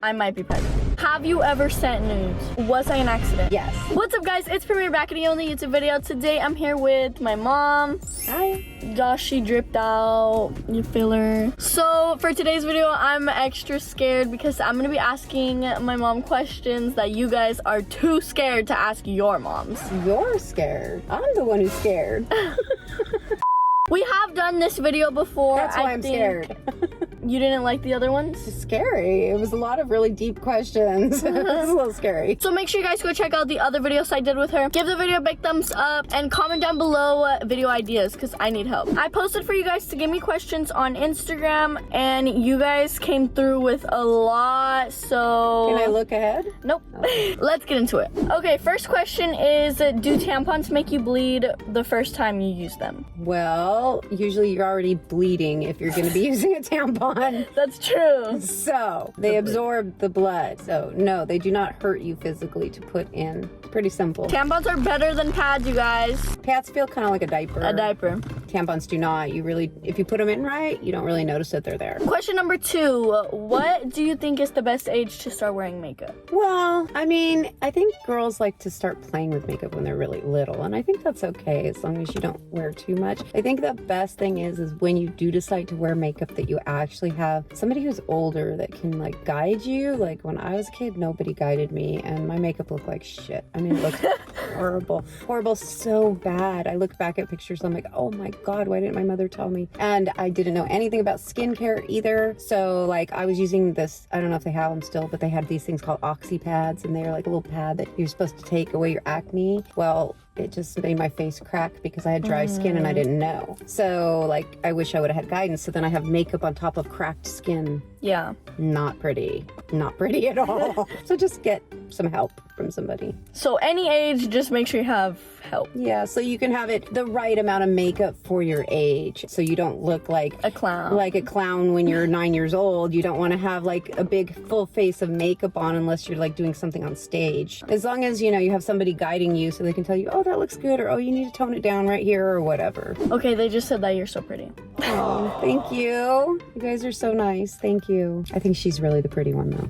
I might be pregnant. Have you ever sent nudes? Was I an accident? Yes. What's up, guys? It's Premier back at the only YouTube video. Today I'm here with my mom. Hi. Gosh, she dripped out. You feel her. So for today's video, I'm extra scared because I'm gonna be asking my mom questions that you guys are too scared to ask your moms. You're scared. I'm the one who's scared. We have done this video before. That's why I'm scared. You didn't like the other ones? It's scary. It was a lot of really deep questions. It was a little scary. So make sure you guys go check out the other videos I did with her. Give the video a big thumbs up and comment down below video ideas because I need help. I posted for you guys to give me questions on Instagram and you guys came through with a lot, so... Can I look ahead? Nope. Okay. Let's get into it. Okay, first question is, do tampons make you bleed the first time you use them? Well, usually you're already bleeding if you're going to be using a tampon. That's true. So, they absorb the blood. So, no, they do not hurt you physically to put in. Pretty simple. Tampons are better than pads, you guys. Pads feel kind of like a diaper. A diaper. Tampons do not. You really, if you put them in right, you don't really notice that they're there. Question number 2. What do you think is the best age to start wearing makeup? Well, I mean, I think girls like to start playing with makeup when they're really little, and I think that's okay as long as you don't wear too much. I think the best thing is when you do decide to wear makeup that you actually have somebody who's older that can like guide you. Like when I was a kid, nobody guided me and my makeup looked like shit. I mean, it looked horrible. Horrible, so bad. I look back at pictures, I'm like, oh my God, why didn't my mother tell me? And I didn't know anything about skincare either. So like I was using this, I don't know if they have them still, but they had these things called oxy pads and they're like a little pad that you're supposed to take away your acne. Well, it just made my face crack because I had dry skin and I didn't know. So like, I wish I would have had guidance. So then I have makeup on top of cracked skin. Yeah. Not pretty. Not pretty at all. So just get some help from somebody. So any age, just make sure you have help. Yeah, so you can have it the right amount of makeup for your age. So you don't look like a clown. Like a clown when you're 9 years old. You don't want to have like a big full face of makeup on unless you're like doing something on stage. As long as, you know, you have somebody guiding you so they can tell you, oh, that looks good, or oh, you need to tone it down right here, or whatever. Okay, they just said that you're so pretty. Oh, thank you. You guys are so nice. Thank you. I think she's really the pretty one though.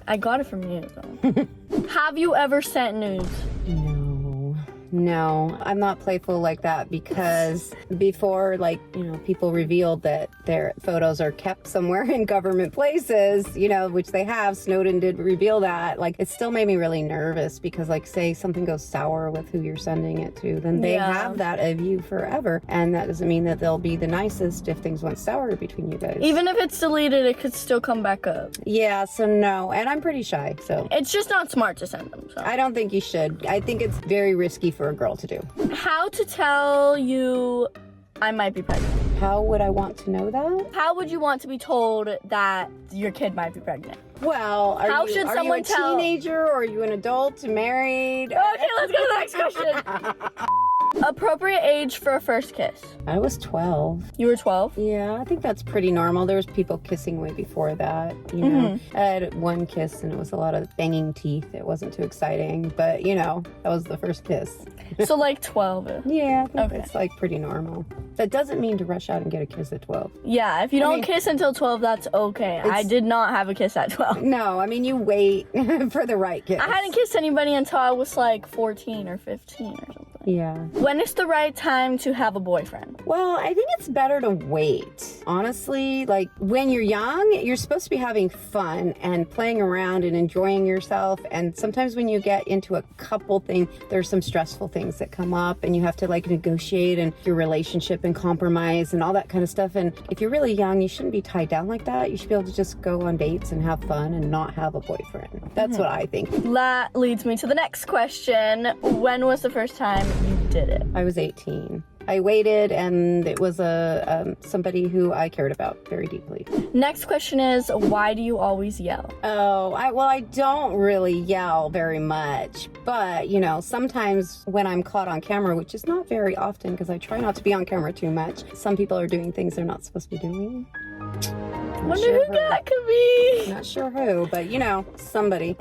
I got it from you though. Have you ever sent nudes? No, I'm not playful like that because before, like, you know, people revealed that their photos are kept somewhere in government places, you know, which they have. Snowden did reveal that. Like, it still made me really nervous because, like, say something goes sour with who you're sending it to, then they have that of you forever. And that doesn't mean that they'll be the nicest if things went sour between you guys. Even if it's deleted, it could still come back up. Yeah, so no. And I'm pretty shy, so. It's just not smart to send them, so. I don't think you should. I think it's very risky for a girl to do. How to tell you I might be pregnant? How would I want to know that? How would you want to be told that your kid might be pregnant? Well, are you a teenager or are you an adult, married? Okay, let's go to the next question. Appropriate age for a first kiss? I was 12. You were 12? Yeah, I think that's pretty normal. There was people kissing way before that, you know. I had one kiss and it was a lot of banging teeth. It wasn't too exciting, but you know, that was the first kiss. So like 12? Yeah, I think that's like pretty normal. That doesn't mean to rush out and get a kiss at 12. Yeah, if you don't kiss until 12, that's okay. I did not have a kiss at 12. No, I mean, you wait for the right kiss. I hadn't kissed anybody until I was like 14 or 15 or something. Yeah. When is the right time to have a boyfriend? Well, I think it's better to wait. Honestly, like when you're young, you're supposed to be having fun and playing around and enjoying yourself. And sometimes when you get into a couple thing, there's some stressful things that come up and you have to like negotiate and your relationship and compromise and all that kind of stuff. And if you're really young, you shouldn't be tied down like that. You should be able to just go on dates and have fun and not have a boyfriend. That's what I think. That leads me to the next question. When was the first time you did it? I was 18. I waited and it was somebody who I cared about very deeply. Next question is, why do you always yell? Oh, I don't really yell very much, but you know, sometimes when I'm caught on camera, which is not very often because I try not to be on camera too much, some people are doing things they're not supposed to be doing. Wonder who that could be. Not sure who, but you know, somebody.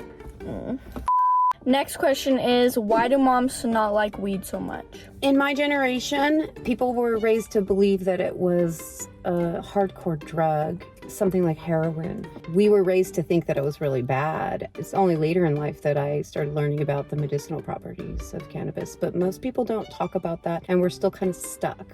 Next question is, why do moms not like weed so much? In my generation, people were raised to believe that it was a hardcore drug, something like heroin. We were raised to think that it was really bad. It's only later in life that I started learning about the medicinal properties of cannabis, but most people don't talk about that, and we're still kind of stuck.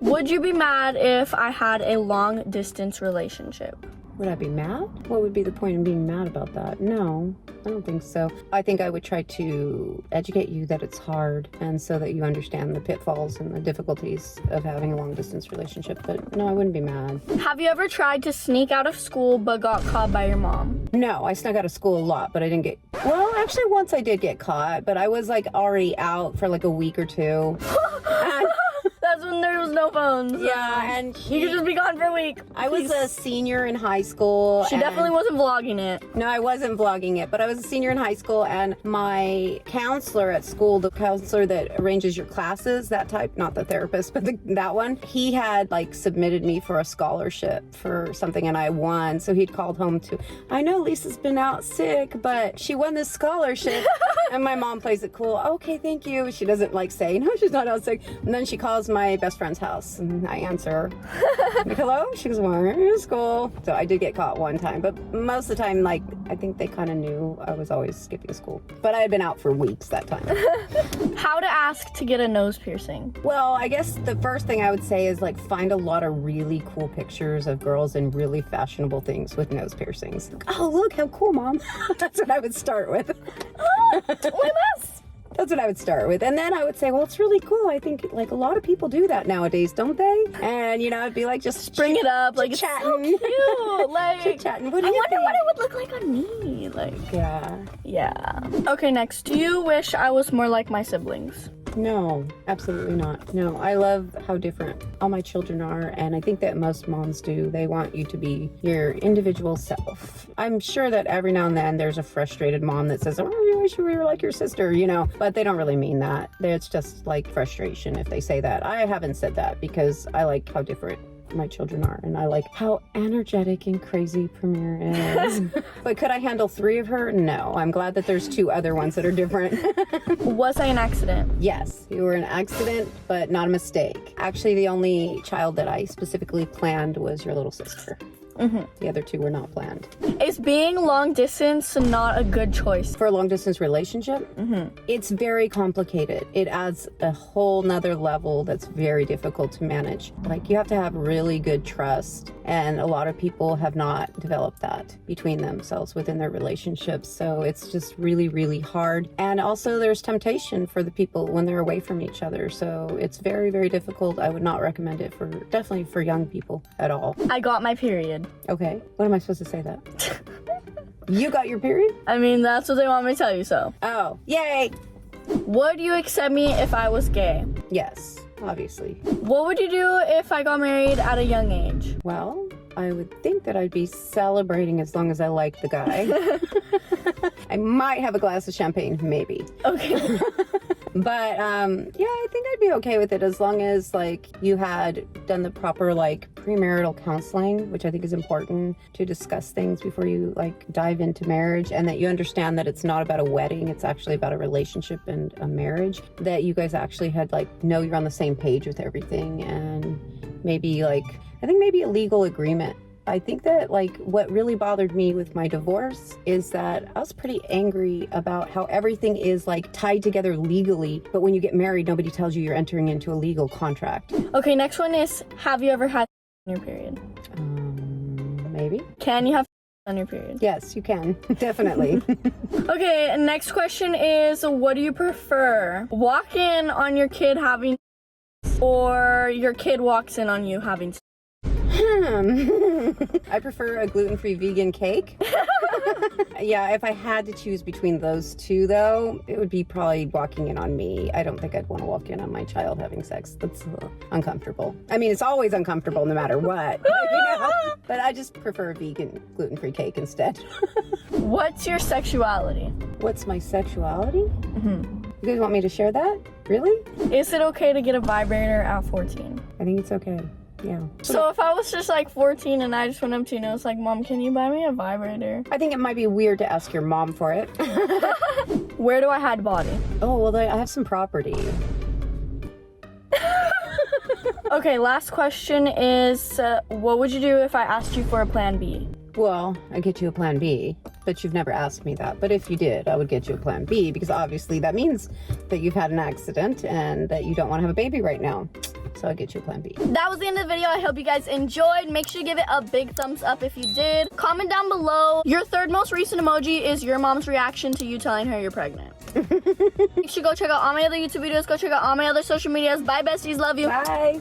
Would you be mad if I had a long distance relationship? Would I be mad? What would be the point in being mad about that? No, I don't think so. I think I would try to educate you that it's hard, and so that you understand the pitfalls and the difficulties of having a long distance relationship. But no, I wouldn't be mad. Have you ever tried to sneak out of school but got caught by your mom? No, I snuck out of school a lot, but I didn't get... Well, actually once I did get caught, but I was like already out for like a week or two. And... That's when there was no phones. Yeah, and you could just be gone for a week. I was a senior in high school. She definitely wasn't vlogging it. No, I wasn't vlogging it, but I was a senior in high school, and my counselor at school, the counselor that arranges your classes, that type, not the therapist, but that one, he had like submitted me for a scholarship for something, and I won. So he'd called home to, I know Lisa's been out sick, but she won this scholarship. And my mom plays it cool. Okay, thank you. She doesn't like say, no, she's not out sick. And then she calls my best friend's house, and I answer, like, hello? She goes, well, in school. So I did get caught one time, but most of the time, like, I think they kind of knew I was always skipping school. But I had been out for weeks that time. How to ask to get a nose piercing? Well, I guess the first thing I would say is like find a lot of really cool pictures of girls in really fashionable things with nose piercings. Oh, look how cool, Mom. That's what I would start with. That's what I would start with. And then I would say, well, it's really cool. I think like a lot of people do that nowadays, don't they? And you know, it'd be like just bring it up, like it's chatting. so cute. Like chatting. I wonder what it would look like on me. Like yeah. Okay, next. Do you wish I was more like my siblings? No, absolutely not. No, I love how different all my children are, and I think that most moms do. They want you to be your individual self. I'm sure that every now and then there's a frustrated mom that says, oh, I wish we were like your sister, you know, but they don't really mean that. It's just like frustration if they say that. I haven't said that because I like how different my children are, and I like how energetic and crazy Premier is. But could I handle 3 of her? No. I'm glad that there's 2 other ones that are different. Was I an accident? Yes, you were an accident, but not a mistake. Actually, the only child that I specifically planned was your little sister. The other 2 were not planned. Is being long distance not a good choice? For a long distance relationship, it's very complicated. It adds a whole nother level that's very difficult to manage. Like, you have to have really good trust, and a lot of people have not developed that between themselves within their relationships. So it's just really, really hard. And also there's temptation for the people when they're away from each other. So it's very, very difficult. I would not recommend it definitely for young people at all. I got my period. Okay, what am I supposed to say that? You got your period? I mean, that's what they want me to tell you, so. Oh, yay! Would you accept me if I was gay? Yes, obviously. What would you do if I got married at a young age? Well, I would think that I'd be celebrating as long as I like the guy. I might have a glass of champagne, maybe. Okay. But yeah, I think I'd be okay with it as long as like you had done the proper like premarital counseling, which I think is important to discuss things before you like dive into marriage, and that you understand that it's not about a wedding, it's actually about a relationship and a marriage, that you guys actually had like know you're on the same page with everything, and maybe like I think maybe a legal agreement. I think that like what really bothered me with my divorce is that I was pretty angry about how everything is like tied together legally, but when you get married, nobody tells you you're entering into a legal contract. Okay, next one is, have you ever had on your period? Maybe. Can you have on your period? Yes, you can. Definitely. Okay, next question is, what do you prefer? Walk in on your kid having, or your kid walks in on you having? I prefer a gluten-free vegan cake. Yeah, if I had to choose between those 2 though, it would be probably walking in on me. I don't think I'd want to walk in on my child having sex. That's uncomfortable. I mean, it's always uncomfortable no matter what. You know? But I just prefer a vegan gluten-free cake instead. What's your sexuality? What's my sexuality? You guys want me to share that? Really? Is it okay to get a vibrator at 14? I think it's okay. Yeah. So if I was just like 14 and I just went up to you and I was like, Mom, can you buy me a vibrator? I think it might be weird to ask your mom for it. Where do I hide body? Oh, well, I have some property. Okay, last question is, what would you do if I asked you for a plan B? Well, I'd get you a plan B, but you've never asked me that. But if you did, I would get you a plan B, because obviously that means that you've had an accident and that you don't want to have a baby right now. So I'll get you a plan B. That was the end of the video. I hope you guys enjoyed. Make sure to give it a big thumbs up if you did. Comment down below. Your third most recent emoji is your mom's reaction to you telling her you're pregnant. You should go check out all my other YouTube videos. Go check out all my other social medias. Bye, besties. Love you. Bye.